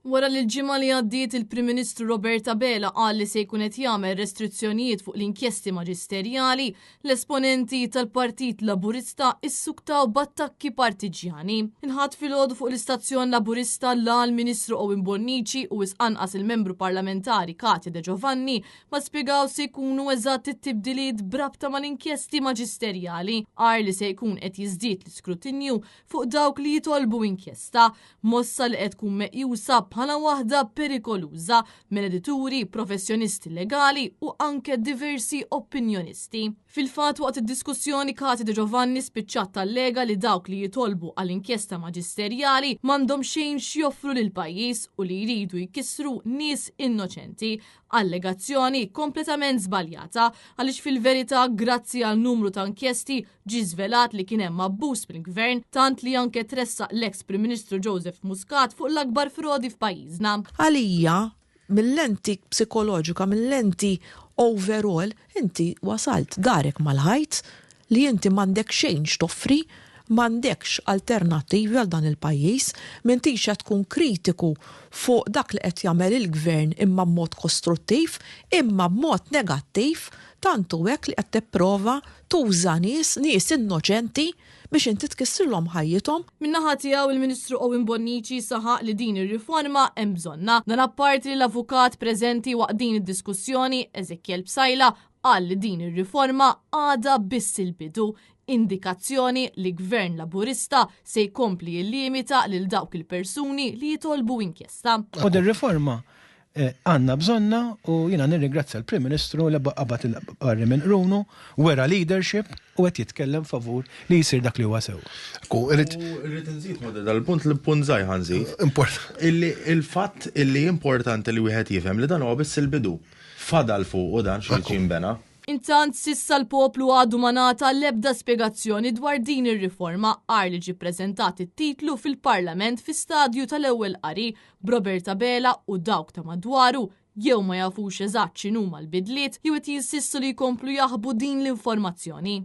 Wara li l-ġimgħa li għaddiet il-Prim Ministru Robert Abela qal li se jkun qed jagħmel restrizzjonijiet fuq l-inkjesti maġisterjali, l-esponenti tal-Partit Laburista issuktaw b'attakki partiġjani. Inħadd filgħodu fuq l-istazzjon Laburista l-Ministru Owen Bonnici u anqas il-membru parlamentari Katia De Giovanni ma spjegaw se jkunu eżatt it-tibdiliet brabta mal-inkjesti maġisterjali għar li se jkun qed jiżdied l-iskrutinju fuq dawk li jitolbu inkjesta, mossa li qed tkun meqjusa bħala waħda perikoluża minn edituri, professjonisti legali u anke diversi opinjonisti. Fil-fatt waqt id-diskussjoni Katia De Giovanni spiċċat tal-lega li dawk li jitolbu għall-inkjesta maġisterjali m'għandhom xejn x'joffru lil pajjiż u li jridu jkissru nies innoċenti. Allegazzjoni kompletament żbaljata għaliex fil-verità grazzi għal numru ta' inkjesti ġi żvelat li kien hemm abbuż mill-gvern tant li anke tressaq l-eks Prim Ministru Joseph Muscat fuq l-akbar frodi f'pajjiżna. Għalija, mill-lenti psikoloġika, mill-lenti overall, inti wasalt darek mal-ħajt li inti m'għandek xejn x'toffri, m'għandekx alternattivi għal dan il-pajjiż, m'intix qed tkun kritiku fuq dak li qed jagħmel il-gvern imma b'mod kostruttiv, imma b'mod negattiv, tantu hekk li qed tipprova tuża nies innoċenti biex inti tkissirlhom ħajjithom. Min-naħa tiegħu il-Ministru Owen Bonnici saħaq li din ir-riforma hemm bżonna. Dan apparti li l-avukat preżenti waqt din id-diskussjoni Ezekiel Bsajla qal li din ir-riforma għadha biss il-bidu, indikazzjoni li gvern Laburista se jkompli jillimita lil dawk il-persuni li jitolbu inkjesta. U dir-riforma għanna bżonna u jina nirringrazzja l-Prim Ministru li qabad il-qarri minn Runu, wera leadership u qed jitkellem favur li jsir dak li huwa sew. Irrid inżid dal-punt li punt żgħir ħanżid. Il-fatt illi importanti li wieħed jifhem li dan huwa biss il-bidu. Fadal fuq u dan xi bena. Intant sissa l-poplu għadu manata l-ebda spiegazzjoni dwar din ir-riforma għar li ġi preżentat it-titlu fil-Parlament fi stadju tal-ewwel qari b'Robert Abela u dawk ta' madwaru jew ma jafux eżatt x'inhuma l-bidliet jew qed jinsistu li jkomplu jaħbu din l-informazzjoni.